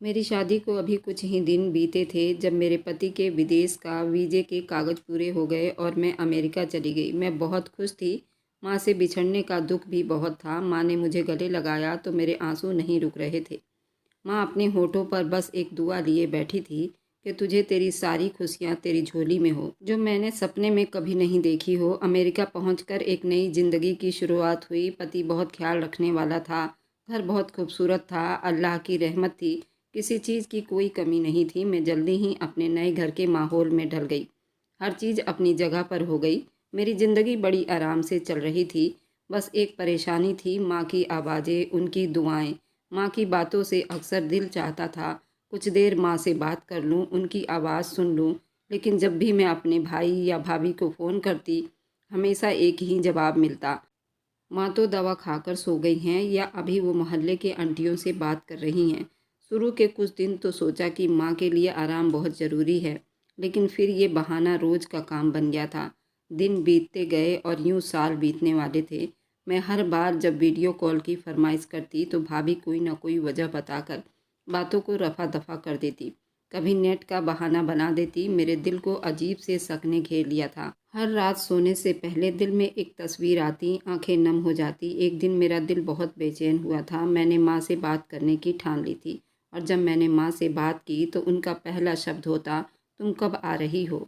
मेरी शादी को अभी कुछ ही दिन बीते थे जब मेरे पति के विदेश का वीज़े के कागज़ पूरे हो गए और मैं अमेरिका चली गई। मैं बहुत खुश थी। माँ से बिछड़ने का दुख भी बहुत था। माँ ने मुझे गले लगाया तो मेरे आंसू नहीं रुक रहे थे। माँ अपने होठों पर बस एक दुआ लिए बैठी थी कि तुझे तेरी सारी खुशियाँ तेरी झोली में हो, जो मैंने सपने में कभी नहीं देखी हो। अमेरिका पहुंचकर एक नई ज़िंदगी की शुरुआत हुई। पति बहुत ख्याल रखने वाला था। घर बहुत खूबसूरत था। अल्लाह की रहमत थी, किसी चीज़ की कोई कमी नहीं थी। मैं जल्दी ही अपने नए घर के माहौल में ढल गई। हर चीज़ अपनी जगह पर हो गई। मेरी ज़िंदगी बड़ी आराम से चल रही थी। बस एक परेशानी थी, माँ की आवाज़ें, उनकी दुआएं। माँ की बातों से अक्सर दिल चाहता था कुछ देर माँ से बात कर लूँ, उनकी आवाज़ सुन लूँ। लेकिन जब भी मैं अपने भाई या भाभी को फ़ोन करती, हमेशा एक ही जवाब मिलता, माँ तो दवा खाकर सो गई हैं या अभी वो मोहल्ले के आंटियों से बात कर रही हैं। शुरू के कुछ दिन तो सोचा कि माँ के लिए आराम बहुत ज़रूरी है, लेकिन फिर ये बहाना रोज़ का काम बन गया था। दिन बीतते गए और यूँ साल बीतने वाले थे। मैं हर बार जब वीडियो कॉल की फरमाइश करती तो भाभी कोई ना कोई वजह बताकर बातों को रफा दफा कर देती। कभी नेट का बहाना बना देती। मेरे दिल को अजीब से शक ने घेर लिया था। हर रात सोने से पहले दिल में एक तस्वीर आती, आंखें नम हो जाती। एक दिन मेरा दिल बहुत बेचैन हुआ था। मैंने माँ से बात करने की ठान ली थी और जब मैंने माँ से बात की तो उनका पहला शब्द होता, तुम कब आ रही हो।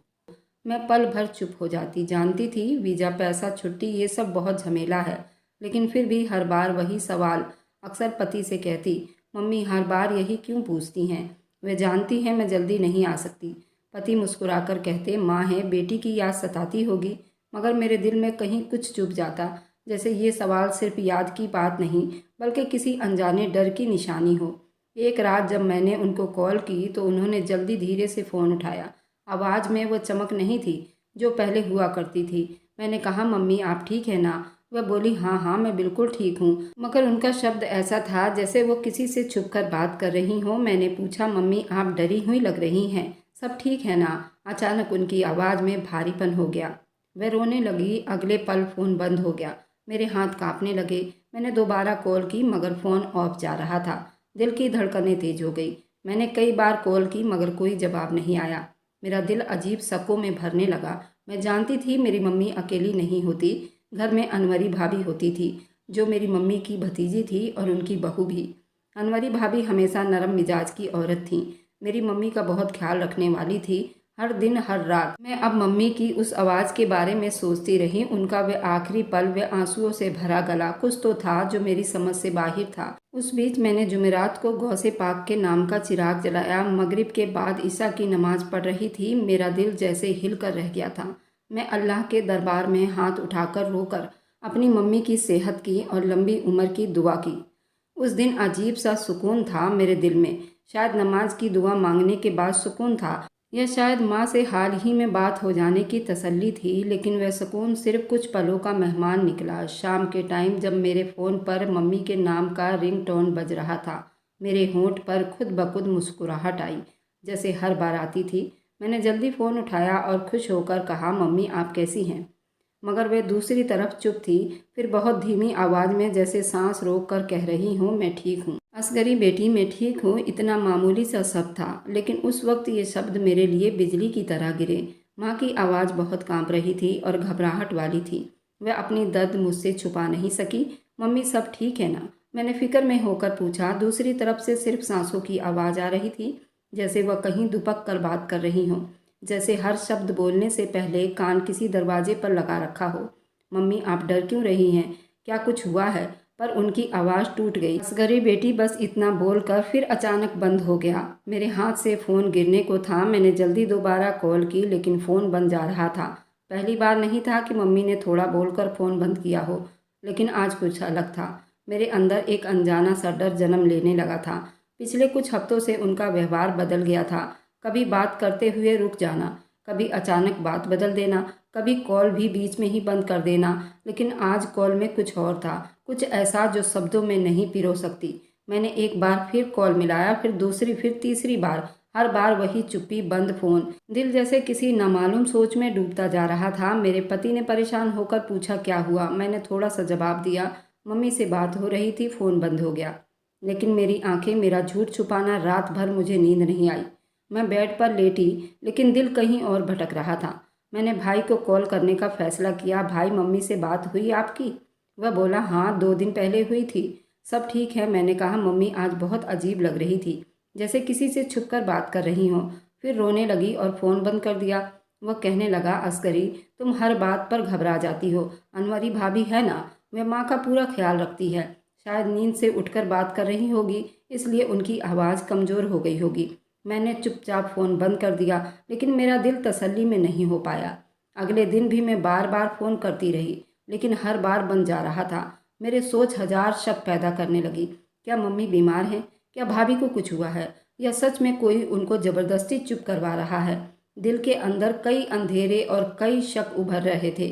मैं पल भर चुप हो जाती। जानती थी वीज़ा, पैसा, छुट्टी, ये सब बहुत झमेला है, लेकिन फिर भी हर बार वही सवाल। अक्सर पति से कहती, मम्मी हर बार यही क्यों पूछती हैं, वे जानती हैं मैं जल्दी नहीं आ सकती। पति मुस्कुराकर कहते, माँ है, बेटी की याद सताती होगी। मगर मेरे दिल में कहीं कुछ चुप जाता, जैसे ये सवाल सिर्फ याद की बात नहीं बल्कि किसी अनजाने डर की निशानी हो। एक रात जब मैंने उनको कॉल की तो उन्होंने जल्दी धीरे से फ़ोन उठाया। आवाज़ में वो चमक नहीं थी जो पहले हुआ करती थी। मैंने कहा, मम्मी आप ठीक है ना। वह बोली, हाँ हाँ मैं बिल्कुल ठीक हूँ। मगर उनका शब्द ऐसा था जैसे वो किसी से छुपकर बात कर रही हो। मैंने पूछा, मम्मी आप डरी हुई लग रही हैं, सब ठीक है ना। अचानक उनकी आवाज़ में भारीपन हो गया। वह रोने लगी। अगले पल फ़ोन बंद हो गया। मेरे हाथ कांपने लगे। मैंने दोबारा कॉल की मगर फ़ोन ऑफ जा रहा था। दिल की धड़कनें तेज हो गई। मैंने कई बार कॉल की मगर कोई जवाब नहीं आया। मेरा दिल अजीब शकों में भरने लगा। मैं जानती थी मेरी मम्मी अकेली नहीं होती। घर में अनवरी भाभी होती थी, जो मेरी मम्मी की भतीजी थी और उनकी बहू भी। अनवरी भाभी हमेशा नरम मिजाज की औरत थी। मेरी मम्मी का बहुत ख्याल रखने वाली थी। हर दिन हर रात मैं अब मम्मी की उस आवाज़ के बारे में सोचती रही। उनका वह आखिरी पल, वह आंसुओं से भरा गला, कुछ तो था जो मेरी समझ से बाहर था। उस बीच मैंने जुमेरात को गौसे पाक के नाम का चिराग जलाया। मगरिब के बाद ईसा की नमाज पढ़ रही थी। मेरा दिल जैसे हिल कर रह गया था। मैं अल्लाह के दरबार में हाथ उठाकर रोकर अपनी मम्मी की सेहत की और लंबी उम्र की दुआ की। उस दिन अजीब सा सुकून था मेरे दिल में। शायद नमाज की दुआ मांगने के बाद सुकून था, या शायद माँ से हाल ही में बात हो जाने की तसल्ली थी। लेकिन वह सुकून सिर्फ कुछ पलों का मेहमान निकला। शाम के टाइम जब मेरे फ़ोन पर मम्मी के नाम का रिंगटोन बज रहा था, मेरे होंठ पर खुद ब खुद मुस्कुराहट आई, जैसे हर बार आती थी। मैंने जल्दी फ़ोन उठाया और खुश होकर कहा, मम्मी आप कैसी हैं। मगर वे दूसरी तरफ चुप थी। फिर बहुत धीमी आवाज़ में, जैसे सांस रोक कर कह रही हूँ, मैं ठीक हूँ असगरी बेटी, मैं ठीक हूँ। इतना मामूली सा शब्द था, लेकिन उस वक्त ये शब्द मेरे लिए बिजली की तरह गिरे। माँ की आवाज़ बहुत कांप रही थी और घबराहट वाली थी। वह अपनी दर्द मुझसे छुपा नहीं सकी। मम्मी सब ठीक है ना, मैंने फिक्र में होकर पूछा। दूसरी तरफ से सिर्फ सांसों की आवाज़ आ रही थी, जैसे वह कहीं दुबक कर बात कर रही हों, जैसे हर शब्द बोलने से पहले कान किसी दरवाजे पर लगा रखा हो। मम्मी आप डर क्यों रही हैं, क्या कुछ हुआ है। पर उनकी आवाज़ टूट गई। असगरी बेटी, बस इतना बोलकर फिर अचानक बंद हो गया। मेरे हाथ से फ़ोन गिरने को था। मैंने जल्दी दोबारा कॉल की, लेकिन फ़ोन बंद जा रहा था। पहली बार नहीं था कि मम्मी ने थोड़ा बोलकर फ़ोन बंद किया हो, लेकिन आज कुछ अलग था। मेरे अंदर एक अनजाना सा डर जन्म लेने लगा था। पिछले कुछ हफ्तों से उनका व्यवहार बदल गया था। कभी बात करते हुए रुक जाना, कभी अचानक बात बदल देना, कभी कॉल भी बीच में ही बंद कर देना। लेकिन आज कॉल में कुछ और था, कुछ ऐसा जो शब्दों में नहीं पिरो सकती। मैंने एक बार फिर कॉल मिलाया, फिर दूसरी, फिर तीसरी बार। हर बार वही चुप्पी, बंद फ़ोन। दिल जैसे किसी नामालूम सोच में डूबता जा रहा था। मेरे पति ने परेशान होकर पूछा, क्या हुआ। मैंने थोड़ा सा जवाब दिया, मम्मी से बात हो रही थी, फ़ोन बंद हो गया। लेकिन मेरी आंखें मेरा झूठ छुपाना, रात भर मुझे नींद नहीं आई। मैं बेड पर लेटी, लेकिन दिल कहीं और भटक रहा था। मैंने भाई को कॉल करने का फैसला किया। भाई, मम्मी से बात हुई आपकी? वह बोला, हाँ 2 दिन पहले हुई थी। सब ठीक है, मैंने कहा। मम्मी आज बहुत अजीब लग रही थी, जैसे किसी से छुपकर बात कर रही हो। फिर रोने लगी और फ़ोन बंद कर दिया। वह कहने लगा, असगरी तुम हर बात पर घबरा जाती हो। अनवरी भाभी है ना, वह माँ का पूरा ख्याल रखती है। शायद नींद से उठकर बात कर रही होगी, इसलिए उनकी आवाज़ कमज़ोर हो गई होगी। मैंने चुपचाप फ़ोन बंद कर दिया, लेकिन मेरा दिल तसल्ली में नहीं हो पाया। अगले दिन भी मैं बार बार फ़ोन करती रही, लेकिन हर बार बंद जा रहा था। मेरे सोच हजार शक पैदा करने लगी। क्या मम्मी बीमार हैं? क्या भाभी को कुछ हुआ है? या सच में कोई उनको ज़बरदस्ती चुप करवा रहा है? दिल के अंदर कई अंधेरे और कई शक उभर रहे थे।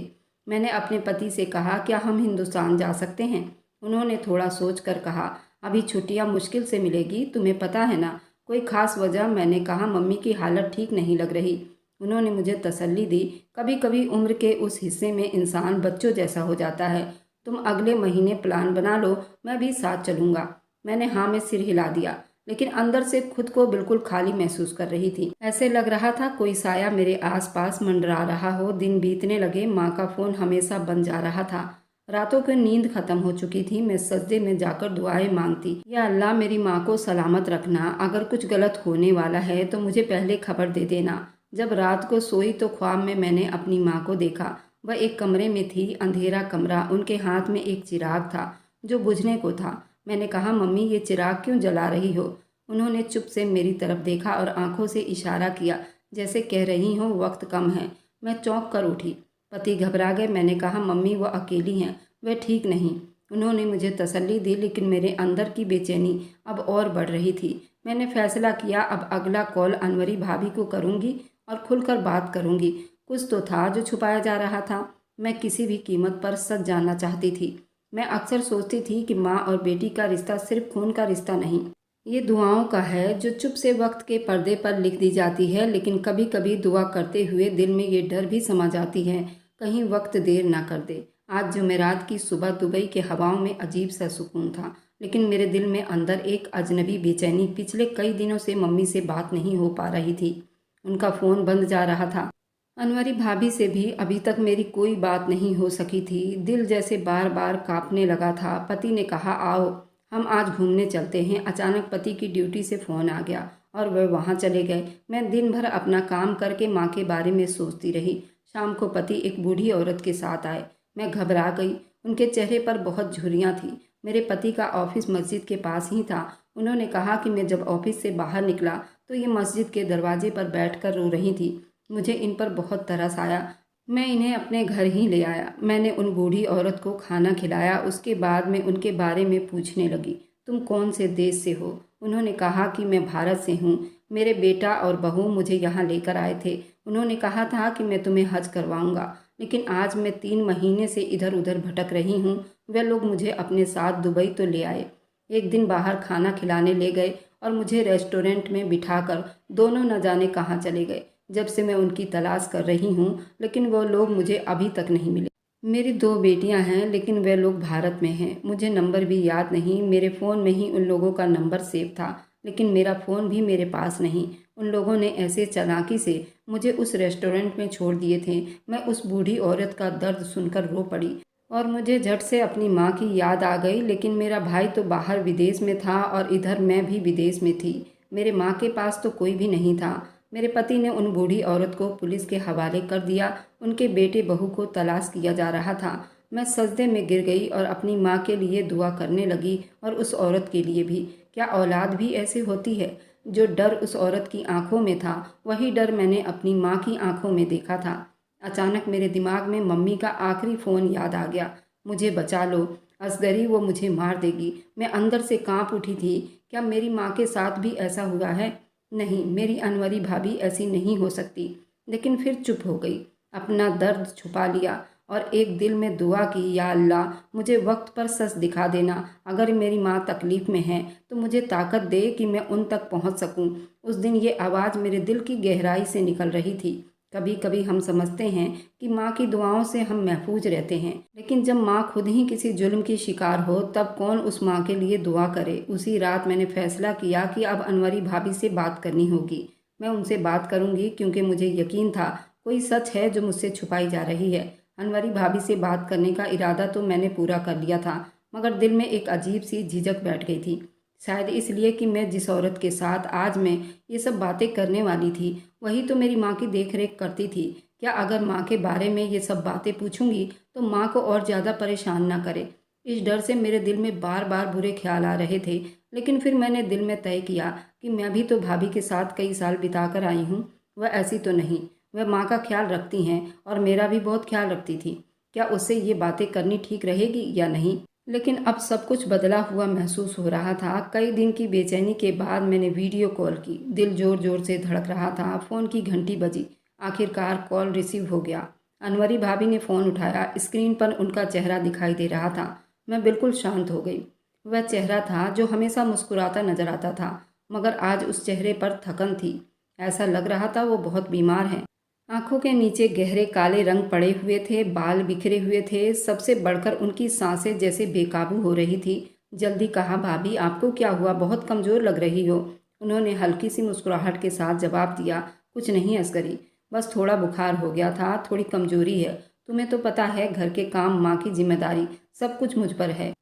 मैंने अपने पति से कहा, क्या हम हिंदुस्तान जा सकते हैं? उन्होंने थोड़ा सोच कर कहा, अभी छुट्टियां मुश्किल से मिलेगी, तुम्हें पता है ना। कोई खास वजह? मैंने कहा, मम्मी की हालत ठीक नहीं लग रही। उन्होंने मुझे तसल्ली दी, कभी कभी उम्र के उस हिस्से में इंसान बच्चों जैसा हो जाता है। तुम अगले महीने प्लान बना लो, मैं भी साथ चलूँगा। मैंने हाँ में सिर हिला दिया, लेकिन अंदर से खुद को बिल्कुल खाली महसूस कर रही थी। ऐसे लग रहा था कोई साया मेरे आसपास मंडरा रहा हो। दिन बीतने लगे, माँ का फ़ोन हमेशा बन जा रहा था। रातों की नींद खत्म हो चुकी थी। मैं सजदे में जाकर दुआएं मांगती, या अल्लाह मेरी माँ को सलामत रखना। अगर कुछ गलत होने वाला है तो मुझे पहले खबर दे देना। जब रात को सोई तो ख्वाब में मैंने अपनी माँ को देखा। वह एक कमरे में थी, अंधेरा कमरा। उनके हाथ में एक चिराग था जो बुझने को था। मैंने कहा, मम्मी ये चिराग क्यों जला रही हो? उन्होंने चुप से मेरी तरफ देखा और आंखों से इशारा किया, जैसे कह रही हो वक्त कम है। मैं चौंक कर उठी। पति घबरा गए। मैंने कहा, मम्मी वो अकेली हैं, वह ठीक नहीं। उन्होंने मुझे तसल्ली दी, लेकिन मेरे अंदर की बेचैनी अब और बढ़ रही थी। मैंने फैसला किया, अब अगला कॉल अनवरी भाभी को करूंगी और खुलकर बात करूंगी। कुछ तो था जो छुपाया जा रहा था। मैं किसी भी कीमत पर सच जानना चाहती थी। मैं अक्सर सोचती थी कि माँ और बेटी का रिश्ता सिर्फ खून का रिश्ता नहीं, ये दुआओं का है जो चुप से वक्त के पर्दे पर लिख दी जाती है। लेकिन कभी कभी दुआ करते हुए दिल में ये डर भी समा जाती है, कहीं वक्त देर ना कर दे। आज जुमेरात की सुबह दुबई के हवाओं में अजीब सा सुकून था, लेकिन मेरे दिल में अंदर एक अजनबी बेचैनी। पिछले कई दिनों से मम्मी से बात नहीं हो पा रही थी। उनका फ़ोन बंद जा रहा था। अनवरी भाभी से भी अभी तक मेरी कोई बात नहीं हो सकी थी। दिल जैसे बार बार कांपने लगा था। पति ने कहा, आओ हम आज घूमने चलते हैं। अचानक पति की ड्यूटी से फ़ोन आ गया और वह वहाँ चले गए। मैं दिन भर अपना काम करके माँ के बारे में सोचती रही। शाम को पति एक बूढ़ी औरत के साथ आए। मैं घबरा गई। उनके चेहरे पर बहुत झुर्रियाँ थीं। मेरे पति का ऑफिस मस्जिद के पास ही था। उन्होंने कहा कि मैं जब ऑफिस से बाहर निकला तो ये मस्जिद के दरवाजे पर बैठकर रो रही थी। मुझे इन पर बहुत तरस आया। मैं इन्हें अपने घर ही ले आया। मैंने उन बूढ़ी औरत को खाना खिलाया। उसके बाद मैं उनके बारे में पूछने लगी, तुम कौन से देश से हो? उन्होंने कहा कि मैं भारत से हूँ। मेरे बेटा और बहू मुझे यहाँ लेकर आए थे। उन्होंने कहा था कि मैं तुम्हें हज करवाऊंगा, लेकिन आज मैं 3 महीने से इधर उधर भटक रही हूँ। वे लोग मुझे अपने साथ दुबई तो ले आए। एक दिन बाहर खाना खिलाने ले गए और मुझे रेस्टोरेंट में बिठाकर दोनों न जाने कहाँ चले गए। जब से मैं उनकी तलाश कर रही हूँ, लेकिन वो लोग मुझे अभी तक नहीं मिले। मेरी 2 बेटियां हैं, लेकिन वे लोग भारत में हैं। मुझे नंबर भी याद नहीं। मेरे फ़ोन में ही उन लोगों का नंबर सेव था, लेकिन मेरा फ़ोन भी मेरे पास नहीं। उन लोगों ने ऐसे चालाकी से मुझे उस रेस्टोरेंट में छोड़ दिए थे। मैं उस बूढ़ी औरत का दर्द सुनकर रो पड़ी और मुझे झट से अपनी माँ की याद आ गई। लेकिन मेरा भाई तो बाहर विदेश में था और इधर मैं भी विदेश में थी। मेरे माँ के पास तो कोई भी नहीं था। मेरे पति ने उन बूढ़ी औरत को पुलिस के हवाले कर दिया। उनके बेटे बहू को तलाश किया जा रहा था। मैं सजदे में गिर गई और अपनी माँ के लिए दुआ करने लगी और उस औरत के लिए भी। क्या औलाद भी ऐसे होती है? जो डर उस औरत की आंखों में था, वही डर मैंने अपनी माँ की आंखों में देखा था। अचानक मेरे दिमाग में मम्मी का आखिरी फ़ोन याद आ गया। मुझे बचा लो असगरी, वो मुझे मार देगी। मैं अंदर से कांप उठी थी। क्या मेरी माँ के साथ भी ऐसा हुआ है? नहीं, मेरी अनवरी भाभी ऐसी नहीं हो सकती। लेकिन फिर चुप हो गई, अपना दर्द छुपा लिया और एक दिल में दुआ की, या अल्लाह मुझे वक्त पर सच दिखा देना। अगर मेरी माँ तकलीफ़ में है तो मुझे ताकत दे कि मैं उन तक पहुँच सकूँ। उस दिन ये आवाज़ मेरे दिल की गहराई से निकल रही थी। कभी कभी हम समझते हैं कि माँ की दुआओं से हम महफूज रहते हैं, लेकिन जब माँ खुद ही किसी जुल्म की शिकार हो तब कौन उस माँ के लिए दुआ करे। उसी रात मैंने फैसला किया कि अब अनवरी भाभी से बात करनी होगी। मैं उनसे बात करूंगी क्योंकि मुझे यकीन था कोई सच है जो मुझसे छुपाई जा रही है। अनवरी भाभी से बात करने का इरादा तो मैंने पूरा कर लिया था, मगर दिल में एक अजीब सी झिझक बैठ गई थी। शायद इसलिए कि मैं जिस औरत के साथ आज मैं ये सब बातें करने वाली थी वही तो मेरी माँ की देख रेख करती थी। क्या अगर माँ के बारे में ये सब बातें पूछूंगी तो माँ को और ज़्यादा परेशान ना करे। इस डर से मेरे दिल में बार बार बुरे ख्याल आ रहे थे, लेकिन फिर मैंने दिल में तय किया कि मैं भी तो भाभी के साथ कई साल बिता कर आई हूँ। वह ऐसी तो नहीं, वह माँ का ख्याल रखती हैं और मेरा भी बहुत ख्याल रखती थी। क्या उससे ये बातें करनी ठीक रहेगी या नहीं। लेकिन अब सब कुछ बदला हुआ महसूस हो रहा था। कई दिन की बेचैनी के बाद मैंने वीडियो कॉल की। दिल जोर जोर से धड़क रहा था। फ़ोन की घंटी बजी। आखिरकार कॉल रिसीव हो गया। अनवरी भाभी ने फ़ोन उठाया। स्क्रीन पर उनका चेहरा दिखाई दे रहा था। मैं बिल्कुल शांत हो गई। वह चेहरा था जो हमेशा मुस्कुराता नजर आता था, मगर आज उस चेहरे पर थकन थी। ऐसा लग रहा था वो बहुत बीमार हैं। आंखों के नीचे गहरे काले रंग पड़े हुए थे, बाल बिखरे हुए थे, सबसे बढ़कर उनकी सांसें जैसे बेकाबू हो रही थी। जल्दी कहा, भाभी आपको क्या हुआ, बहुत कमज़ोर लग रही हो। उन्होंने हल्की सी मुस्कुराहट के साथ जवाब दिया, कुछ नहीं असगरी, बस थोड़ा बुखार हो गया था, थोड़ी कमजोरी है। तुम्हें तो पता है घर के काम, माँ की जिम्मेदारी, सब कुछ मुझ पर है।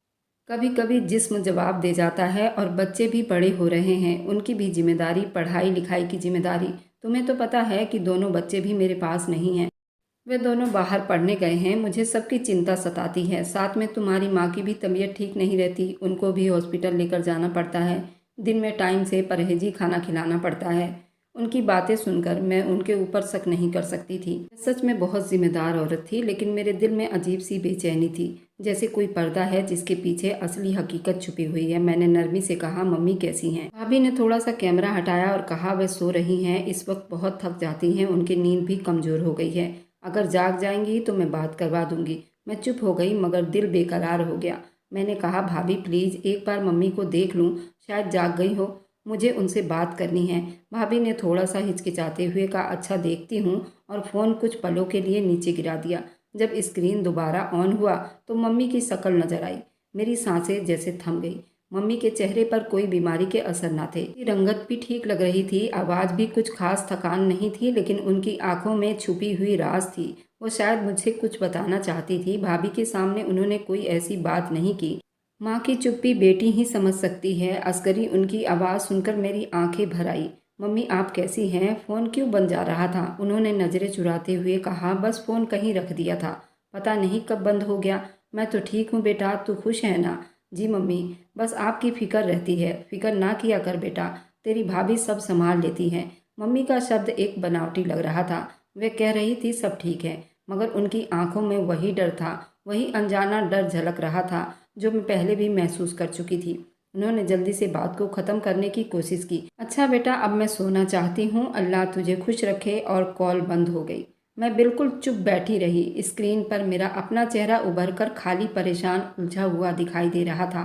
कभी कभी जिस्म जवाब दे जाता है और बच्चे भी बड़े हो रहे हैं, उनकी भी जिम्मेदारी, पढ़ाई लिखाई की जिम्मेदारी। तुम्हें तो पता है कि दोनों बच्चे भी मेरे पास नहीं हैं, वे दोनों बाहर पढ़ने गए हैं। मुझे सबकी चिंता सताती है। साथ में तुम्हारी माँ की भी तबीयत ठीक नहीं रहती, उनको भी हॉस्पिटल लेकर जाना पड़ता है। दिन में टाइम से परहेजी खाना खिलाना पड़ता है। उनकी बातें सुनकर मैं उनके ऊपर शक नहीं कर सकती थी। सच में बहुत जिम्मेदार औरत थी, लेकिन मेरे दिल में अजीब सी बेचैनी थी, जैसे कोई पर्दा है जिसके पीछे असली हकीकत छुपी हुई है। मैंने नरमी से कहा, मम्मी कैसी हैं। भाभी ने थोड़ा सा कैमरा हटाया और कहा, वे सो रही हैं, इस वक्त बहुत थक जाती हैं, उनकी नींद भी कमजोर हो गई है। अगर जाग जाएंगी तो मैं बात करवा दूंगी। मैं चुप हो गई, मगर दिल बेकरार हो गया। मैंने कहा, भाभी प्लीज़ एक बार मम्मी को देख लूँ, शायद जाग गई हो, मुझे उनसे बात करनी है। भाभी ने थोड़ा सा हिचकिचाते हुए कहा, अच्छा देखती हूँ, और फ़ोन कुछ पलों के लिए नीचे गिरा दिया। जब स्क्रीन दोबारा ऑन हुआ तो मम्मी की शक्ल नजर आई। मेरी सांसें जैसे थम गई। मम्मी के चेहरे पर कोई बीमारी के असर न थे। रंगत भी ठीक लग रही थी, आवाज़ भी कुछ खास थकान नहीं थी, लेकिन उनकी आंखों में छुपी हुई राज थी। वो शायद मुझसे कुछ बताना चाहती थी। भाभी के सामने उन्होंने कोई ऐसी बात नहीं की। माँ की चुप्पी बेटी ही समझ सकती है। असगरी उनकी आवाज़ सुनकर मेरी आंखें भर आई। मम्मी आप कैसी हैं, फ़ोन क्यों बंद जा रहा था। उन्होंने नज़रें चुराते हुए कहा, बस फ़ोन कहीं रख दिया था, पता नहीं कब बंद हो गया। मैं तो ठीक हूँ बेटा, तू खुश है ना। जी मम्मी, बस आपकी फ़िक्र रहती है। फ़िक्र ना किया कर बेटा, तेरी भाभी सब संभाल लेती है। मम्मी का शब्द एक बनावटी लग रहा था। वे कह रही थी सब ठीक है, मगर उनकी आंखों में वही डर था, वही अनजाना डर झलक रहा था जो मैं पहले भी महसूस कर चुकी थी। उन्होंने जल्दी से बात को ख़त्म करने की कोशिश की। अच्छा बेटा, अब मैं सोना चाहती हूँ, अल्लाह तुझे खुश रखे, और कॉल बंद हो गई। मैं बिल्कुल चुप बैठी रही। स्क्रीन पर मेरा अपना चेहरा उभर कर खाली, परेशान, उलझा हुआ दिखाई दे रहा था।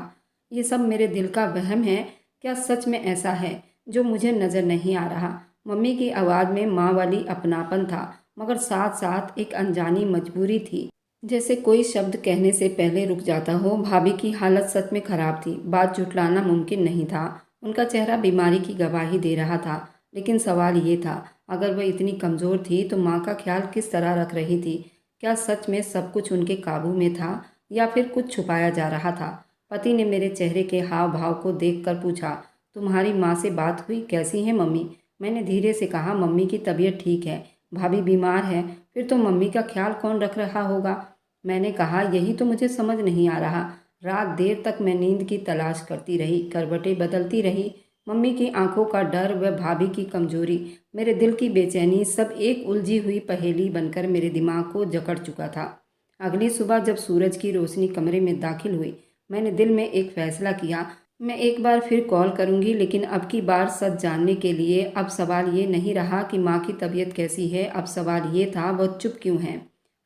ये सब मेरे दिल का वहम है? क्या सच में ऐसा है जो मुझे नज़र नहीं आ रहा। मम्मी की आवाज़ में माँ वाली अपनापन था, मगर साथ साथ एक अनजानी मजबूरी थी, जैसे कोई शब्द कहने से पहले रुक जाता हो। भाभी की हालत सच में खराब थी, बात जुटलाना मुमकिन नहीं था। उनका चेहरा बीमारी की गवाही दे रहा था, लेकिन सवाल ये था, अगर वह इतनी कमज़ोर थी तो माँ का ख्याल किस तरह रख रही थी। क्या सच में सब कुछ उनके काबू में था, या फिर कुछ छुपाया जा रहा था। पति ने मेरे चेहरे के हाव भाव को देख कर पूछा, तुम्हारी माँ से बात हुई, कैसी है मम्मी। मैंने धीरे से कहा, मम्मी की तबीयत ठीक है, भाभी बीमार है, फिर तो मम्मी का ख्याल कौन रख रहा होगा। मैंने कहा, यही तो मुझे समझ नहीं आ रहा। रात देर तक मैं नींद की तलाश करती रही, करवटें बदलती रही। मम्मी की आंखों का डर व भाभी की कमजोरी, मेरे दिल की बेचैनी, सब एक उलझी हुई पहेली बनकर मेरे दिमाग को जकड़ चुका था। अगली सुबह जब सूरज की रोशनी कमरे में दाखिल हुई, मैंने दिल में एक फैसला किया, मैं एक बार फिर कॉल करूंगी, लेकिन अब की बार सच जानने के लिए। अब सवाल ये नहीं रहा कि माँ की तबीयत कैसी है, अब सवाल ये था, वह चुप क्यों है।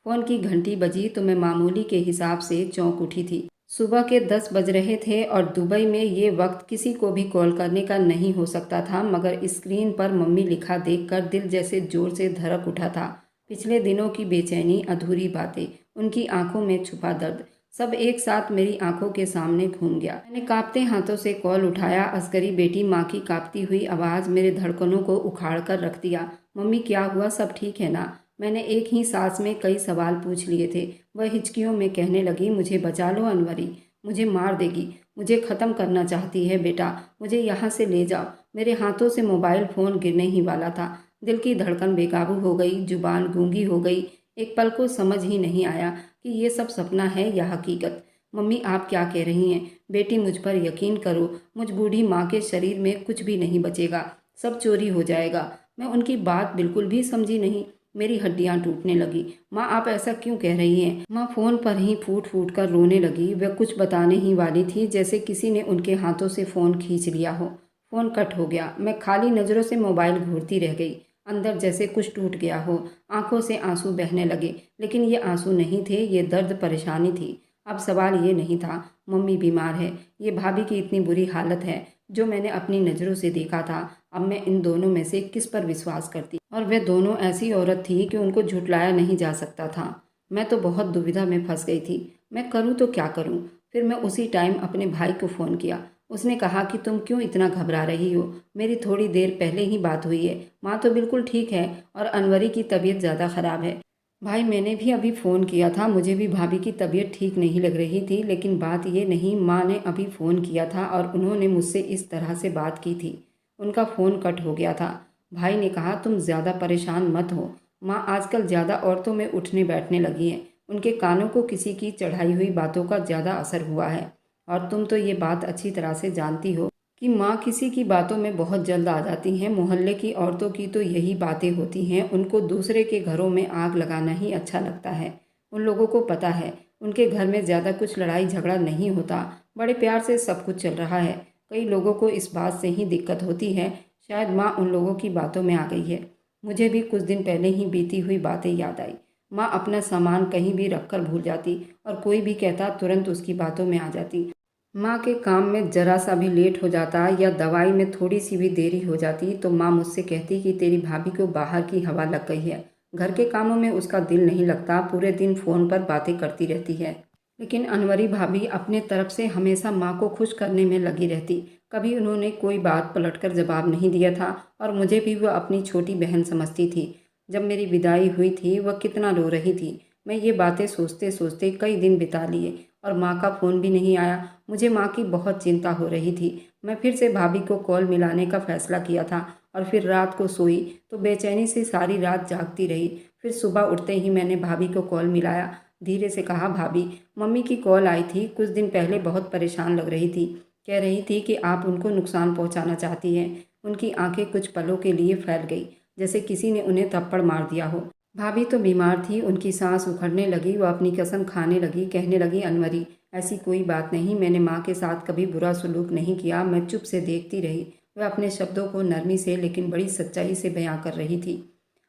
फ़ोन की घंटी बजी तो मैं मामूली के हिसाब से चौंक उठी थी। सुबह के 10 बज रहे थे और दुबई में ये वक्त किसी को भी कॉल करने का नहीं हो सकता था, मगर स्क्रीन पर मम्मी लिखा देखकर दिल जैसे जोर से धड़क उठा था। पिछले दिनों की बेचैनी, अधूरी बातें, उनकी आंखों में छुपा दर्द, सब एक साथ मेरी आंखों के सामने घूम गया। मैंने कांपते हाथों से कॉल उठाया। असगरी बेटी, माँ की कांपती हुई आवाज़ मेरे धड़कनों को उखाड़ कर रख दिया। मम्मी, क्या हुआ? सब ठीक है ना? मैंने एक ही सांस में कई सवाल पूछ लिए थे। वह हिचकियों में कहने लगी, मुझे बचा लो अनवरी, मुझे मार देगी, मुझे ख़त्म करना चाहती है बेटा, मुझे यहाँ से ले जाओ। मेरे हाथों से मोबाइल फ़ोन गिरने ही वाला था। दिल की धड़कन बेकाबू हो गई, जुबान गूंगी हो गई। एक पल को समझ ही नहीं आया कि ये सब सपना है या हकीकत। मम्मी, आप क्या कह रही हैं? बेटी, मुझ पर यकीन करो, मुझ बूढ़ी माँ के शरीर में कुछ भी नहीं बचेगा, सब चोरी हो जाएगा। मैं उनकी बात बिल्कुल भी समझी नहीं। मेरी हड्डियां टूटने लगी। माँ, आप ऐसा क्यों कह रही हैं? माँ फोन पर ही फूट फूट कर रोने लगी। वह कुछ बताने ही वाली थी, जैसे किसी ने उनके हाथों से फ़ोन खींच लिया हो। फ़ोन कट हो गया। मैं खाली नज़रों से मोबाइल घूरती रह गई। अंदर जैसे कुछ टूट गया हो। आंखों से आंसू बहने लगे, लेकिन ये आंसू नहीं थे, ये दर्द, परेशानी थी। अब सवाल ये नहीं था मम्मी बीमार है, ये भाभी की इतनी बुरी हालत है जो मैंने अपनी नज़रों से देखा था। अब मैं इन दोनों में से किस पर विश्वास करती? और वे दोनों ऐसी औरत थी कि उनको झुठलाया नहीं जा सकता था। मैं तो बहुत दुविधा में फंस गई थी। मैं करूँ तो क्या करूँ? फिर मैं उसी टाइम अपने भाई को फ़ोन किया। उसने कहा कि तुम क्यों इतना घबरा रही हो, मेरी थोड़ी देर पहले ही बात हुई है, माँ तो बिल्कुल ठीक है और अनवरी की तबीयत ज़्यादा ख़राब है। भाई, मैंने भी अभी फ़ोन किया था, मुझे भी भाभी की तबीयत ठीक नहीं लग रही थी, लेकिन बात ये नहीं, माँ ने अभी फ़ोन किया था और उन्होंने मुझसे इस तरह से बात की थी। उनका फ़ोन कट हो गया था। भाई ने कहा, तुम ज़्यादा परेशान मत हो, माँ आजकल ज़्यादा औरतों में उठने बैठने लगी हैं, उनके कानों को किसी की चढ़ाई हुई बातों का ज़्यादा असर हुआ है। और तुम तो ये बात अच्छी तरह से जानती हो कि माँ किसी की बातों में बहुत जल्द आ जाती हैं। मोहल्ले की औरतों की तो यही बातें होती हैं, उनको दूसरे के घरों में आग लगाना ही अच्छा लगता है। उन लोगों को पता है उनके घर में ज़्यादा कुछ लड़ाई झगड़ा नहीं होता, बड़े प्यार से सब कुछ चल रहा है। कई लोगों को इस बात से ही दिक्कत होती है। शायद माँ उन लोगों की बातों में आ गई है। मुझे भी कुछ दिन पहले ही बीती हुई बातें याद आई। माँ अपना सामान कहीं भी रखकर भूल जाती और कोई भी कहता तुरंत उसकी बातों में आ जाती। माँ के काम में जरा सा भी लेट हो जाता या दवाई में थोड़ी सी भी देरी हो जाती तो माँ मुझसे कहती कि तेरी भाभी को बाहर की हवा लग गई है, घर के कामों में उसका दिल नहीं लगता, पूरे दिन फ़ोन पर बातें करती रहती है। लेकिन अनवरी भाभी अपने तरफ से हमेशा माँ को खुश करने में लगी रहती। कभी उन्होंने कोई बात पलटकर जवाब नहीं दिया था और मुझे भी वह अपनी छोटी बहन समझती थी। जब मेरी विदाई हुई थी वह कितना रो रही थी। मैं ये बातें सोचते सोचते कई दिन बिता लिए और माँ का फ़ोन भी नहीं आया। मुझे माँ की बहुत चिंता हो रही थी। मैं फिर से भाभी को कॉल मिलाने का फ़ैसला किया था और फिर रात को सोई तो बेचैनी से सारी रात जागती रही। फिर सुबह उठते ही मैंने भाभी को कॉल मिलाया। धीरे से कहा, भाभी, मम्मी की कॉल आई थी, कुछ दिन पहले बहुत परेशान लग रही थी, कह रही थी कि आप उनको नुकसान पहुंचाना चाहती हैं। उनकी आंखें कुछ पलों के लिए फैल गई, जैसे किसी ने उन्हें थप्पड़ मार दिया हो। भाभी तो बीमार थी, उनकी सांस उखड़ने लगी, वो अपनी कसम खाने लगी, कहने लगी, अनवरी, ऐसी कोई बात नहीं, मैंने माँ के साथ कभी बुरा सलूक नहीं किया। मैं चुप से देखती रही। वह अपने शब्दों को नरमी से लेकिन बड़ी सच्चाई से बयां कर रही थी।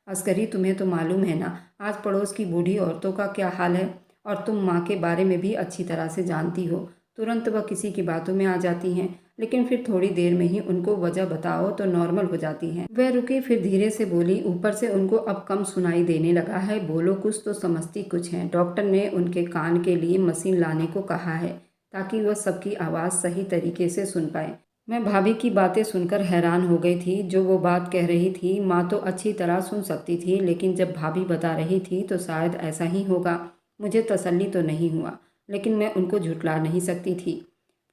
अस्करी, तुम्हें तो मालूम है ना आज पड़ोस की बूढ़ी औरतों का क्या हाल है, और तुम माँ के बारे में भी अच्छी तरह से जानती हो। तुरंत वह किसी की बातों में आ जाती हैं, लेकिन फिर थोड़ी देर में ही उनको वजह बताओ तो नॉर्मल हो जाती हैं। वह रुकी, फिर धीरे से बोली, ऊपर से उनको अब कम सुनाई देने लगा है, बोलो कुछ तो समझती कुछ है। डॉक्टर ने उनके कान के लिए मशीन लाने को कहा है ताकि वह सबकी आवाज़ सही तरीके से सुन पाए। मैं भाभी की बातें सुनकर हैरान हो गई थी। जो वो बात कह रही थी माँ तो अच्छी तरह सुन सकती थी, लेकिन जब भाभी बता रही थी तो शायद ऐसा ही होगा। मुझे तसल्ली तो नहीं हुआ, लेकिन मैं उनको झुठला नहीं सकती थी।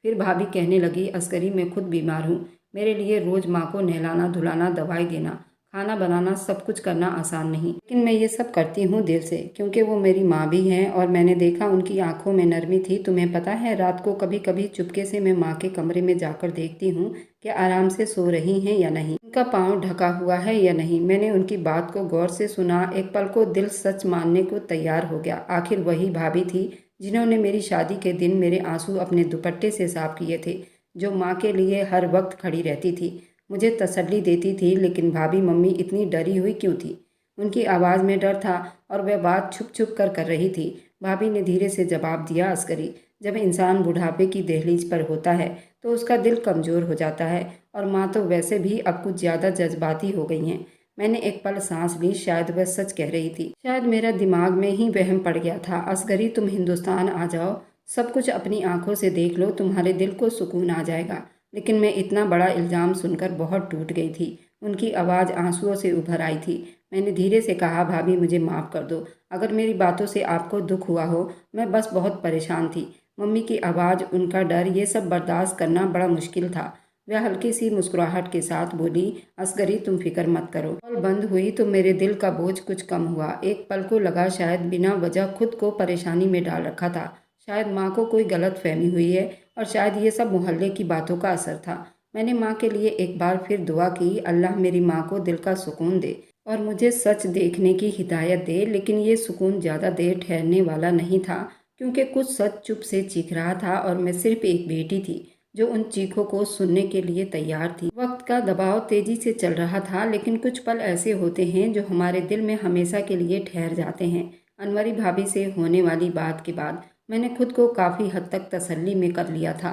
फिर भाभी कहने लगी, अस्करी, मैं खुद बीमार हूँ, मेरे लिए रोज़ माँ को नहलाना धुलाना, दवाई देना, खाना बनाना, सब कुछ करना आसान नहीं, लेकिन मैं ये सब करती हूँ दिल से, क्योंकि वो मेरी माँ भी हैं और मैंने देखा उनकी आंखों में नरमी थी। तुम्हें पता है, रात को कभी कभी चुपके से मैं माँ के कमरे में जाकर देखती हूँ कि आराम से सो रही हैं या नहीं, उनका पाँव ढका हुआ है या नहीं। मैंने उनकी बात को गौर से सुना। एक पल को दिल सच मानने को तैयार हो गया। आखिर वही भाभी थी जिन्होंने मेरी शादी के दिन मेरे आंसू अपने दुपट्टे से साफ किए थे, जो माँ के लिए हर वक्त खड़ी रहती थी, मुझे तसल्ली देती थी। लेकिन भाभी मम्मी इतनी डरी हुई क्यों थी? उनकी आवाज़ में डर था और वह बात छुप छुप कर रही थी। भाभी ने धीरे से जवाब दिया, अस्करी, जब इंसान बुढ़ापे की दहलीज पर होता है तो उसका दिल कमज़ोर हो जाता है, और माँ तो वैसे भी अब कुछ ज़्यादा जज्बाती हो गई हैं। मैंने एक पल सांस ली, शायद वह सच कह रही थी। शायद मेरा दिमाग में ही वहम पड़ गया था। असगरी, तुम हिंदुस्तान आ जाओ, सब कुछ अपनी आंखों से देख लो, तुम्हारे दिल को सुकून आ जाएगा। लेकिन मैं इतना बड़ा इल्ज़ाम सुनकर बहुत टूट गई थी। उनकी आवाज़ आंसुओं से उभर आई थी। मैंने धीरे से कहा, भाभी मुझे माफ़ कर दो, अगर मेरी बातों से आपको दुख हुआ हो। मैं बस बहुत परेशान थी। मम्मी की आवाज़, उनका डर, ये सब बर्दाश्त करना बड़ा मुश्किल था। वह हल्की सी मुस्कुराहट के साथ बोली, असगरी तुम फिक्र मत करो। कॉल बंद हुई तो मेरे दिल का बोझ कुछ कम हुआ। एक पल को लगा शायद बिना वजह खुद को परेशानी में डाल रखा था। शायद माँ को कोई गलत फहमी हुई है, और शायद ये सब मोहल्ले की बातों का असर था। मैंने माँ के लिए एक बार फिर दुआ की, अल्लाह मेरी माँ को दिल का सुकून दे और मुझे सच देखने की हिदायत दे। लेकिन ये सुकून ज़्यादा देर ठहरने वाला नहीं था, क्योंकि कुछ सच चुप से चीख रहा था, और मैं सिर्फ एक बेटी थी जो उन चीखों को सुनने के लिए तैयार थी। वक्त का दबाव तेजी से चल रहा था, लेकिन कुछ पल ऐसे होते हैं जो हमारे दिल में हमेशा के लिए ठहर जाते हैं। अनवरी भाभी से होने वाली बात के बाद मैंने खुद को काफ़ी हद तक तसल्ली में कर लिया था।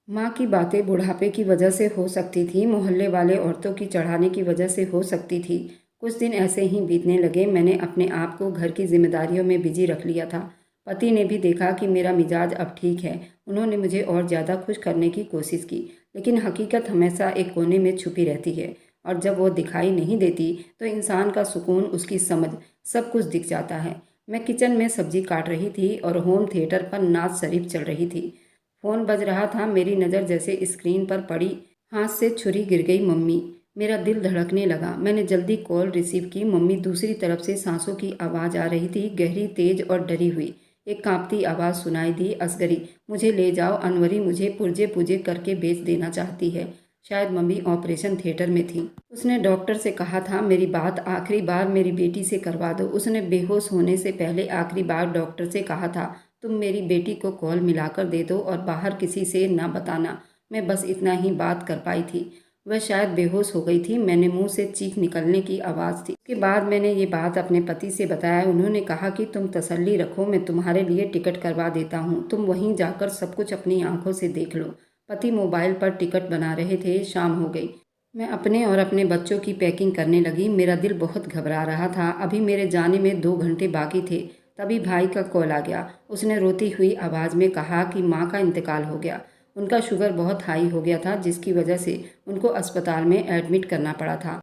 माँ की बातें बुढ़ापे की वजह से हो सकती थी, मोहल्ले वाले औरतों की चढ़ाने की वजह से हो सकती थी। कुछ दिन ऐसे ही बीतने लगे। मैंने अपने आप को घर की जिम्मेदारियों में बिजी रख लिया था। पति ने भी देखा कि मेरा मिजाज अब ठीक है। उन्होंने मुझे और ज़्यादा खुश करने की कोशिश की, लेकिन हकीकत हमेशा एक कोने में छुपी रहती है, और जब वो दिखाई नहीं देती तो इंसान का सुकून, उसकी समझ, सब कुछ दिख जाता है। मैं किचन में सब्जी काट रही थी और होम थिएटर पर नाज शरीफ चल रही थी। फ़ोन बज रहा था। मेरी नज़र जैसे स्क्रीन पर पड़ी, हाथ से छुरी गिर गई। मम्मी। मेरा दिल धड़कने लगा। मैंने जल्दी कॉल रिसीव की। मम्मी दूसरी तरफ से सांसों की आवाज़ आ रही थी, गहरी, तेज और डरी हुई। एक कांपती आवाज़ सुनाई दी, असगरी मुझे ले जाओ, अनवरी मुझे पुर्जे पुर्जे करके बेच देना चाहती है। शायद मम्मी ऑपरेशन थिएटर में थी। उसने डॉक्टर से कहा था मेरी बात आखिरी बार मेरी बेटी से करवा दो। उसने बेहोश होने से पहले आखिरी बार डॉक्टर से कहा था, तुम मेरी बेटी को कॉल मिलाकर दे दो और बाहर किसी से ना बताना। मैं बस इतना ही बात कर पाई थी। वह शायद बेहोश हो गई थी। मैंने मुंह से चीख निकलने की आवाज़ थी। उसके बाद मैंने ये बात अपने पति से बताया। उन्होंने कहा कि तुम तसल्ली रखो, मैं तुम्हारे लिए टिकट करवा देता हूँ, तुम वहीं जाकर सब कुछ अपनी आंखों से देख लो। पति मोबाइल पर टिकट बना रहे थे। शाम हो गई। मैं अपने और अपने बच्चों की पैकिंग करने लगी। मेरा दिल बहुत घबरा रहा था। अभी मेरे जाने में 2 घंटे बाकी थे। तभी भाई का कॉल आ गया। उसने रोती हुई आवाज़ में कहा कि माँ का इंतकाल हो गया। उनका शुगर बहुत हाई हो गया था, जिसकी वजह से उनको अस्पताल में एडमिट करना पड़ा था,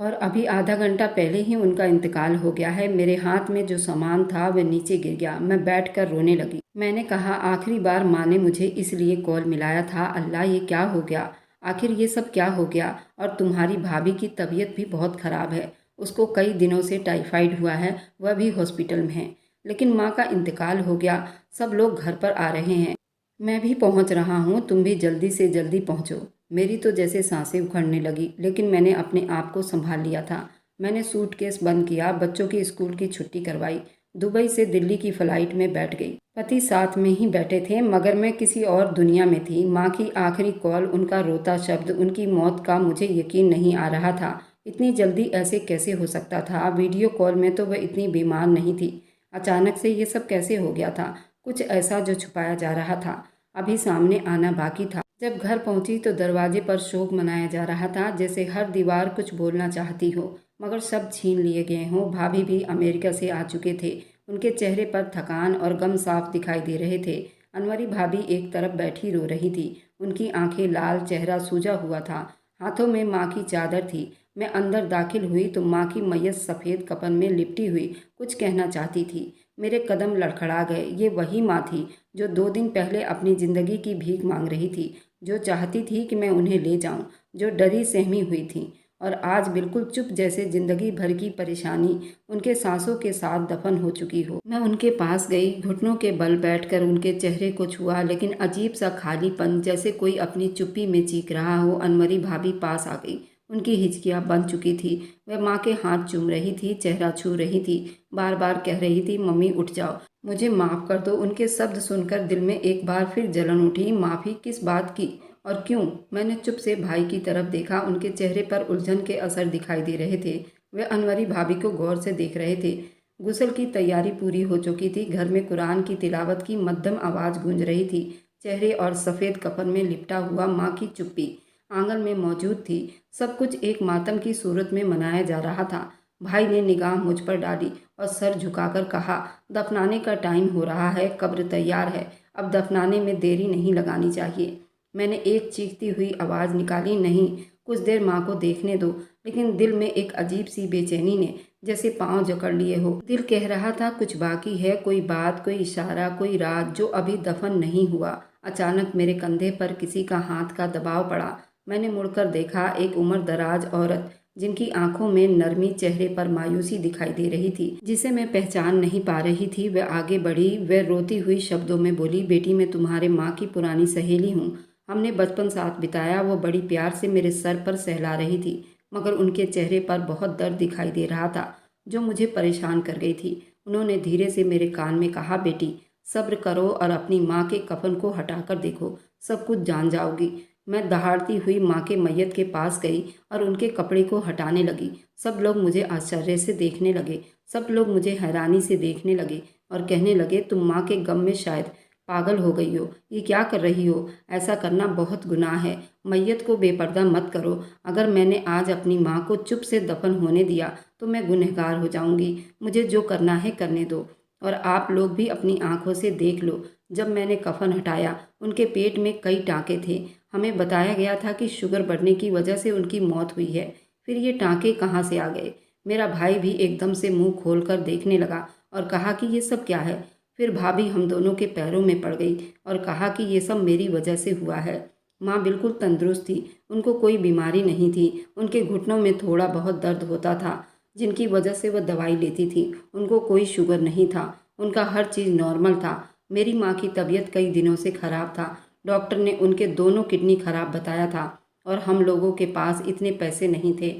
और अभी आधा घंटा पहले ही उनका इंतकाल हो गया है। मेरे हाथ में जो सामान था वह नीचे गिर गया। मैं बैठकर रोने लगी। मैंने कहा, आखिरी बार माँ ने मुझे इसलिए कॉल मिलाया था। अल्लाह, ये क्या हो गया? आखिर ये सब क्या हो गया? और तुम्हारी भाभी की तबीयत भी बहुत ख़राब है। उसको कई दिनों से टाइफाइड हुआ है, वह भी हॉस्पिटल में है। लेकिन माँ का इंतकाल हो गया। सब लोग घर पर आ रहे हैं। मैं भी पहुंच रहा हूं, तुम भी जल्दी से जल्दी पहुंचो। मेरी तो जैसे सांसें उखड़ने लगी, लेकिन मैंने अपने आप को संभाल लिया था। मैंने सूटकेस बंद किया, बच्चों की स्कूल की छुट्टी करवाई, दुबई से दिल्ली की फ्लाइट में बैठ गई। पति साथ में ही बैठे थे, मगर मैं किसी और दुनिया में थी। माँ की आखिरी कॉल, उनका रोता शब्द, उनकी मौत का मुझे यकीन नहीं आ रहा था। इतनी जल्दी ऐसे कैसे हो सकता था? वीडियो कॉल में तो वह इतनी बीमार नहीं थी। अचानक से ये सब कैसे हो गया था? कुछ ऐसा जो छुपाया जा रहा था अभी सामने आना बाकी था। जब घर पहुंची तो दरवाजे पर शोक मनाया जा रहा था, जैसे हर दीवार कुछ बोलना चाहती हो, मगर सब छीन लिए गए हों। भाभी भी अमेरिका से आ चुके थे। उनके चेहरे पर थकान और गम साफ दिखाई दे रहे थे। अनवरी भाभी एक तरफ बैठी रो रही थी। उनकी आंखें लाल, चेहरा सूजा हुआ था। हाथों में माँ की चादर थी। मैं अंदर दाखिल हुई तो माँ की मैयत सफ़ेद कफन में लिपटी हुई कुछ कहना चाहती थी। मेरे कदम लड़खड़ा गए। ये वही माँ थी जो 2 दिन पहले अपनी ज़िंदगी की भीख मांग रही थी, जो चाहती थी कि मैं उन्हें ले जाऊं, जो डरी सहमी हुई थी, और आज बिल्कुल चुप, जैसे ज़िंदगी भर की परेशानी उनके सांसों के साथ दफन हो चुकी हो। मैं उनके पास गई, घुटनों के बल बैठकर उनके चेहरे को छुआ, लेकिन अजीब सा खालीपन, जैसे कोई अपनी चुप्पी में चीख रहा हो। अनवरी भाभी पास आ गई। उनकी हिचकियाँ बंद चुकी थी। वह माँ के हाथ चूम रही थी, चेहरा छू रही थी, बार बार कह रही थी, मम्मी उठ जाओ, मुझे माफ़ कर दो। उनके शब्द सुनकर दिल में एक बार फिर जलन उठी। माफ़ी किस बात की और क्यों? मैंने चुप से भाई की तरफ देखा। उनके चेहरे पर उलझन के असर दिखाई दे रहे थे। वे अनवरी भाभी को गौर से देख रहे थे। गुस्ल की तैयारी पूरी हो चुकी थी। घर में कुरान की तिलावत की मध्यम आवाज़ गूंज रही थी। चेहरे और सफ़ेद कफन में लिपटा हुआ माँ की चुप्पी आंगन में मौजूद थी। सब कुछ एक मातम की सूरत में मनाया जा रहा था। भाई ने निगाह मुझ पर डाली और सर झुकाकर कहा, दफनाने का टाइम हो रहा है, कब्र तैयार है, अब दफनाने में देरी नहीं लगानी चाहिए। मैंने एक चीखती हुई आवाज़ निकाली, नहीं, कुछ देर माँ को देखने दो। लेकिन दिल में एक अजीब सी बेचैनी ने जैसे पांव जकड़ लिए हो। दिल कह रहा था कुछ बाकी है, कोई बात, कोई इशारा, कोई राज जो अभी दफन नहीं हुआ। अचानक मेरे कंधे पर किसी का हाथ का दबाव पड़ा। मैंने मुड़कर देखा। एक उम्र दराज औरत जिनकी आंखों में नरमी, चेहरे पर मायूसी दिखाई दे रही थी, जिसे मैं पहचान नहीं पा रही थी। वह आगे बढ़ी। वह रोती हुई शब्दों में बोली, बेटी मैं तुम्हारे माँ की पुरानी सहेली हूँ, हमने बचपन साथ बिताया। वो बड़ी प्यार से मेरे सर पर सहला रही थी, मगर उनके चेहरे पर बहुत दर्द दिखाई दे रहा था जो मुझे परेशान कर गई थी। उन्होंने धीरे से मेरे कान में कहा, बेटी सब्र करो और अपनी माँ के कफन को हटाकर देखो, सब कुछ जान जाओगी। मैं दहाड़ती हुई माँ के मैयत के पास गई और उनके कपड़े को हटाने लगी। सब लोग मुझे आश्चर्य से देखने लगे। सब लोग मुझे हैरानी से देखने लगे और कहने लगे, तुम माँ के गम में शायद पागल हो गई हो, ये क्या कर रही हो? ऐसा करना बहुत गुनाह है। मैयत को बेपर्दा मत करो। अगर मैंने आज अपनी माँ को चुप से दफन होने दिया तो मैं गुनहगार हो जाऊंगी। मुझे जो करना है करने दो। और आप लोग भी अपनी आंखों से देख लो। जब मैंने कफन हटाया, उनके पेट में कई टाँके थे। हमें बताया गया था कि शुगर बढ़ने की वजह से उनकी मौत हुई है। फिर ये टाँके कहाँ से आ गए? मेरा भाई भी एकदम से मुंह खोलकर देखने लगा और कहा कि ये सब क्या है। फिर भाभी हम दोनों के पैरों में पड़ गई और कहा कि ये सब मेरी वजह से हुआ है। माँ बिल्कुल तंदुरुस्त थी, उनको कोई बीमारी नहीं थी। उनके घुटनों में थोड़ा बहुत दर्द होता था, जिनकी वजह से वह दवाई लेती थी। उनको कोई शुगर नहीं था, उनका हर चीज़ नॉर्मल था। मेरी माँ की तबीयत कई दिनों से खराब था। डॉक्टर ने उनके दोनों किडनी खराब बताया था और हम लोगों के पास इतने पैसे नहीं थे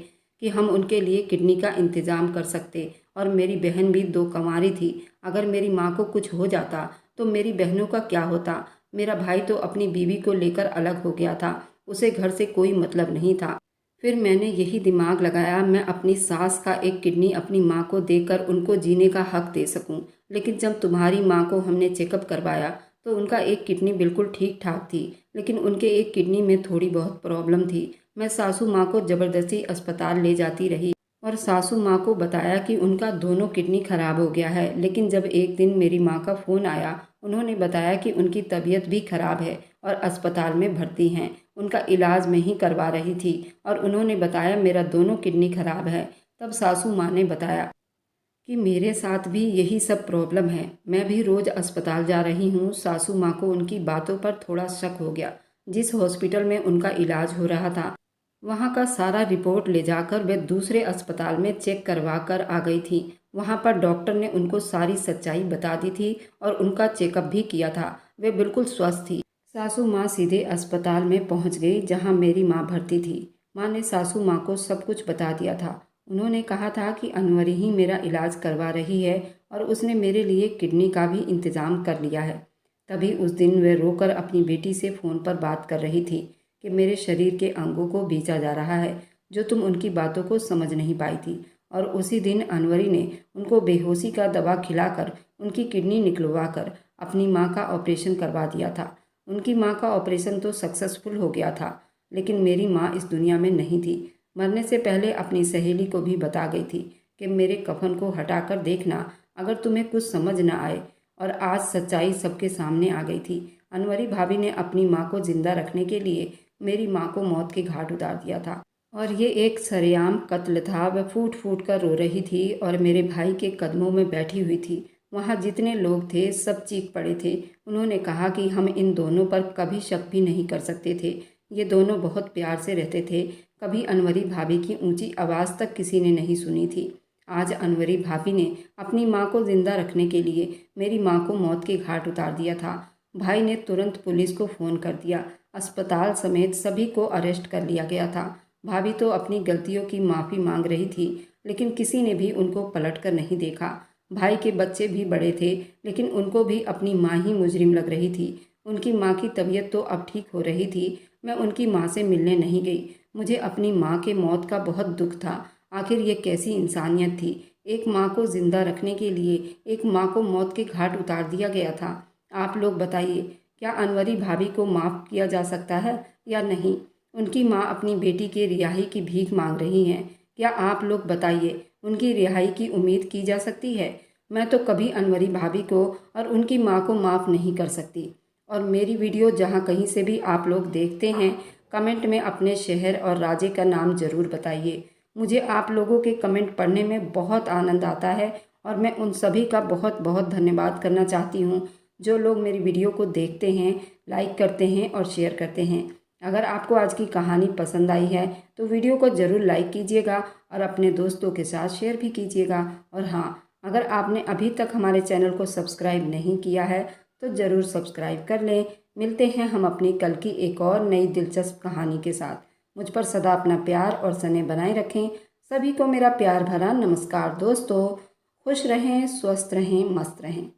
कि हम उनके लिए किडनी का इंतज़ाम कर सकते। और मेरी बहन भी दो कंवारी थी। अगर मेरी माँ को कुछ हो जाता तो मेरी बहनों का क्या होता? मेरा भाई तो अपनी बीवी को लेकर अलग हो गया था, उसे घर से कोई मतलब नहीं था। फिर मैंने यही दिमाग लगाया, मैं अपनी सास का एक किडनी अपनी माँ को देकर उनको जीने का हक दे सकूं। लेकिन जब तुम्हारी माँ को हमने चेकअप करवाया तो उनका एक किडनी बिल्कुल ठीक ठाक थी, लेकिन उनके एक किडनी में थोड़ी बहुत प्रॉब्लम थी। मैं सासू माँ को ज़बरदस्ती अस्पताल ले जाती रही और सासू माँ को बताया कि उनका दोनों किडनी खराब हो गया है। लेकिन जब एक दिन मेरी माँ का फ़ोन आया, उन्होंने बताया कि उनकी तबीयत भी खराब है और अस्पताल में भर्ती हैं। उनका इलाज मैं ही करवा रही थी और उन्होंने बताया मेरा दोनों किडनी खराब है। तब सासू माँ ने बताया कि मेरे साथ भी यही सब प्रॉब्लम है, मैं भी रोज़ अस्पताल जा रही हूँ। सासू माँ को उनकी बातों पर थोड़ा शक हो गया। जिस हॉस्पिटल में उनका इलाज हो रहा था, वहाँ का सारा रिपोर्ट ले जाकर वे दूसरे अस्पताल में चेक करवा कर आ गई थी। वहाँ पर डॉक्टर ने उनको सारी सच्चाई बता दी थी और उनका चेकअप भी किया था। वे बिल्कुल स्वस्थ थी। सासू माँ सीधे अस्पताल में पहुँच गई जहाँ मेरी माँ भर्ती थी। माँ ने सासू माँ को सब कुछ बता दिया था। उन्होंने कहा था कि अनवरी ही मेरा इलाज करवा रही है और उसने मेरे लिए किडनी का भी इंतज़ाम कर लिया है। तभी उस दिन वे रोकर अपनी बेटी से फ़ोन पर बात कर रही थी कि मेरे शरीर के अंगों को बेचा जा रहा है, जो तुम उनकी बातों को समझ नहीं पाई थी। और उसी दिन अनवरी ने उनको बेहोशी का दवा खिलाकर उनकी किडनी निकलवा कर अपनी माँ का ऑपरेशन करवा दिया था। उनकी माँ का ऑपरेशन तो सक्सेसफुल हो गया था, लेकिन मेरी माँ इस दुनिया में नहीं थी। मरने से पहले अपनी सहेली को भी बता गई थी कि मेरे कफन को हटाकर देखना अगर तुम्हें कुछ समझ न आए। और आज सच्चाई सबके सामने आ गई थी। अनवरी भाभी ने अपनी माँ को जिंदा रखने के लिए मेरी माँ को मौत के घाट उतार दिया था और ये एक सरेआम कत्ल था। वह फूट फूट कर रो रही थी और मेरे भाई के कदमों में बैठी हुई थी। वहाँ जितने लोग थे सब चीख पड़े थे। उन्होंने कहा कि हम इन दोनों पर कभी शक भी नहीं कर सकते थे। ये दोनों बहुत प्यार से रहते थे। कभी अनवरी भाभी की ऊंची आवाज़ तक किसी ने नहीं सुनी थी। आज अनवरी भाभी ने अपनी माँ को जिंदा रखने के लिए मेरी माँ को मौत के घाट उतार दिया था। भाई ने तुरंत पुलिस को फ़ोन कर दिया। अस्पताल समेत सभी को अरेस्ट कर लिया गया था। भाभी तो अपनी गलतियों की माफ़ी मांग रही थी, लेकिन किसी ने भी उनको पलट कर नहीं देखा। भाई के बच्चे भी बड़े थे, लेकिन उनको भी अपनी माँ ही मुजरिम लग रही थी। उनकी माँ की तबीयत तो अब ठीक हो रही थी। मैं उनकी माँ से मिलने नहीं गई। मुझे अपनी माँ के मौत का बहुत दुख था। आखिर ये कैसी इंसानियत थी एक माँ को जिंदा रखने के लिए एक माँ को मौत के घाट उतार दिया गया था। आप लोग बताइए, क्या अनवरी भाभी को माफ़ किया जा सकता है या नहीं? उनकी माँ अपनी बेटी के रिहाई की भीख मांग रही हैं। क्या आप लोग बताइए, उनकी रिहाई की उम्मीद की जा सकती है? मैं तो कभी अनवरी भाभी को और उनकी माँ को माफ़ नहीं कर सकती। और मेरी वीडियो जहाँ कहीं से भी आप लोग देखते हैं, कमेंट में अपने शहर और राज्य का नाम ज़रूर बताइए। मुझे आप लोगों के कमेंट पढ़ने में बहुत आनंद आता है और मैं उन सभी का बहुत बहुत धन्यवाद करना चाहती हूँ जो लोग मेरी वीडियो को देखते हैं, लाइक करते हैं और शेयर करते हैं। अगर आपको आज की कहानी पसंद आई है तो वीडियो को ज़रूर लाइक कीजिएगा और अपने दोस्तों के साथ शेयर भी कीजिएगा। और हाँ, अगर आपने अभी तक हमारे चैनल को सब्सक्राइब नहीं किया है तो ज़रूर सब्सक्राइब कर लें। मिलते हैं हम अपनी कल की एक और नई दिलचस्प कहानी के साथ। मुझ पर सदा अपना प्यार और स्नेह बनाए रखें। सभी को मेरा प्यार भरा नमस्कार दोस्तों। खुश रहें, स्वस्थ रहें, मस्त रहें।